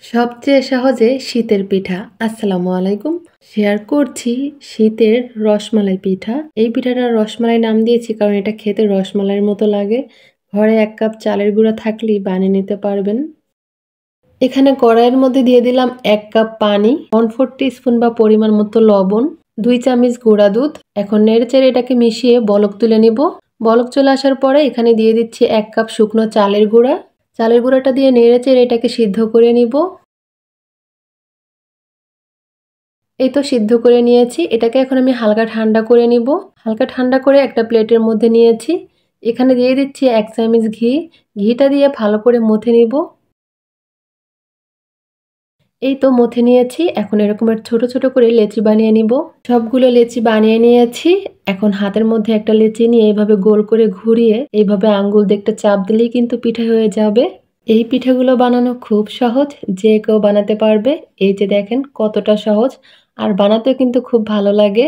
সবচেয়ে সহজে শীতের পিঠা। আসসালামু আলাইকুম। শেয়ার করছি শীতের রসমালাই পিঠা। এই পিঠাটার রসমালাই নাম দিয়েছি কারণ এটা খেতে রসমালাইয়ের মতো লাগে। ঘরে ১ কাপ চালের গুঁড়া থাকলেই বানিয়ে নিতে পারবেন। এখানে কড়াইয়ের মধ্যে দিয়ে দিলাম ১ কাপ পানি, 1/4 টিস্পুন বা পরিমাণ মতো লবণ, ২ চামচ গুঁড়া দুধ। এখন নেড়েচেড়ে এটাকে মিশিয়ে বলক তুলে নিব। বলক চলে আসার পরে এখানে দিয়ে দিচ্ছি ১ কাপ শুকনো চালের গুঁড়া। চালের গুঁড়াটা দিয়ে নেড়েচেড়ে এটাকে সিদ্ধ করে নিব। এই তো সিদ্ধ করে নিয়েছি। এটাকে এখন আমি হালকা ঠান্ডা করে নিব। হালকা ঠান্ডা করে একটা প্লেটের মধ্যে নিয়েছি। এখানে দিয়ে দিচ্ছি ১ চামচ ঘি। ঘিটা দিয়ে ভালো করে মথে নিব। এই তো মথে নিয়েছি। এখন এরকমের ছোট, ছোট করে লেচি বানিয়ে নিব। সবগুলো লেচি বানিয়ে নিয়েছি। এখন হাতের মধ্যে একটা লেচি নিয়ে এভাবে গোল করে ঘুরিয়ে এইভাবে আঙ্গুল দিয়ে একটা চাপ দিলেই কিন্তু পিঠা হয়ে যাবে। এই পিঠাগুলো বানানো খুব সহজ, যে কেউ বানাতে পারবে। এই যে দেখেন কতটা সহজ, আর বানাতেও কিন্তু খুব ভালো লাগে।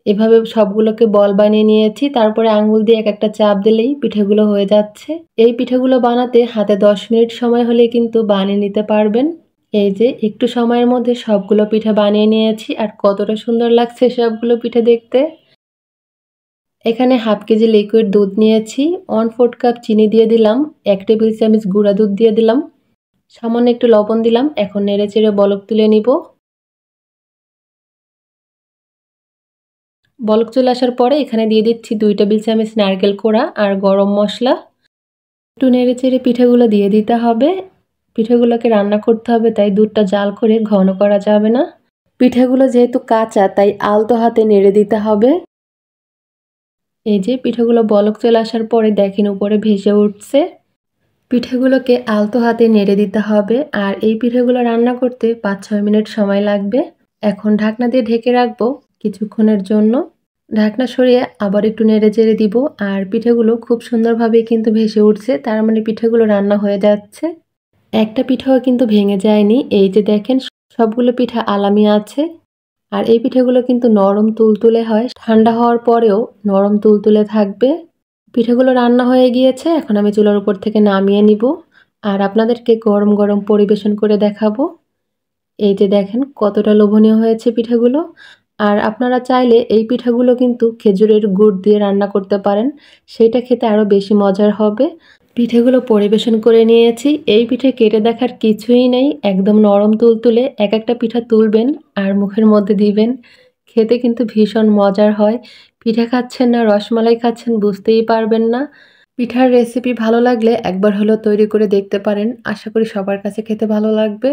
এভাবে সবগুলোকে বল বানিয়ে নিয়েছি। তারপরে আঙ্গুল দিয়ে এক একটা চাপ দিলেই পিঠাগুলো হয়ে যাচ্ছে। এই পিঠাগুলো বানাতে হাতে ১০ মিনিট সময় হলেই কিন্তু বানিয়ে নিতে পারবেন। এই যে একটু সময়ের মধ্যে সবগুলো পিঠা বানিয়ে নিয়েছি, আর কতটা সুন্দর লাগছে সবগুলো পিঠা দেখতে। এখানে 1/2 কেজি লিকুইড দুধ নিয়েছি, 1/4 কাপ চিনি দিয়ে দিলাম, 1 টেবিল চামচ গুঁড়া দুধ দিয়ে দিলাম, সামান্য একটু লবণ দিলাম। এখন নেড়েচেড়ে বলক তুলে নিব। বলক চলে আসার পরে এখানে দিয়ে দিচ্ছি 2 টেবিল চামচ নারকেল কোড়া আর গরম মশলা। একটু নেড়েচেড়ে পিঠাগুলো দিয়ে দিতে হবে। পিঠাগুলোকে রান্না করতে হবে, তাই দুধটা জাল করে ঘন করা যাবে না। পিঠাগুলো যেহেতু কাঁচা তাই আলতো হাতে নেড়ে দিতে হবে। এই যে পিঠাগুলো বলক চলে আসার পরে দেখেন উপরে ভেসে উঠছে। পিঠাগুলোকে আলতো হাতে নেড়ে দিতে হবে, আর এই পিঠাগুলো রান্না করতে ৫-৬ মিনিট সময় লাগবে। এখন ঢাকনা দিয়ে ঢেকে রাখবো কিছুক্ষণের জন্য। ঢাকনা সরিয়ে আবার একটু নেড়েচেড়ে দিব, আর পিঠাগুলো খুব সুন্দরভাবে কিন্তু ভেসে উঠছে, তার মানে পিঠাগুলো রান্না হয়ে যাচ্ছে। একটা পিঠাও কিন্তু ভেঙে যায়নি। এই যে দেখেন সবগুলো পিঠা আলামি আছে। আর এই পিঠাগুলো কিন্তু নরম তুলতুলে হয়, ঠান্ডা হওয়ার পরেও নরম তুলতুলে থাকবে। পিঠাগুলো রান্না হয়ে গিয়েছে, এখন আমি চুলার উপর থেকে নামিয়ে নিব, আর আপনাদেরকে গরম গরম পরিবেশন করে দেখাবো। এই যে দেখেন কতটা লোভনীয় হয়েছে পিঠাগুলো। আর আপনারা চাইলে এই পিঠাগুলো কিন্তু খেজুরের গুড় দিয়ে রান্না করতে পারেন, সেটা খেতে আরও বেশি মজার হবে। পিঠেগুলো পরিবেশন করে নিয়েছি। এই পিঠে কেটে দেখার কিছুই নেই, একদম নরম তুলতুলে। এক একটা পিঠা তুলবেন আর মুখের মধ্যে দিবেন, খেতে কিন্তু ভীষণ মজার হয়। পিঠা খাচ্ছেন না রসমালাই খাচ্ছেন বুঝতেই পারবেন না। পিঠার রেসিপি ভালো লাগলে একবার হলেও তৈরি করে দেখতে পারেন। আশা করি সবার কাছে খেতে ভালো লাগবে।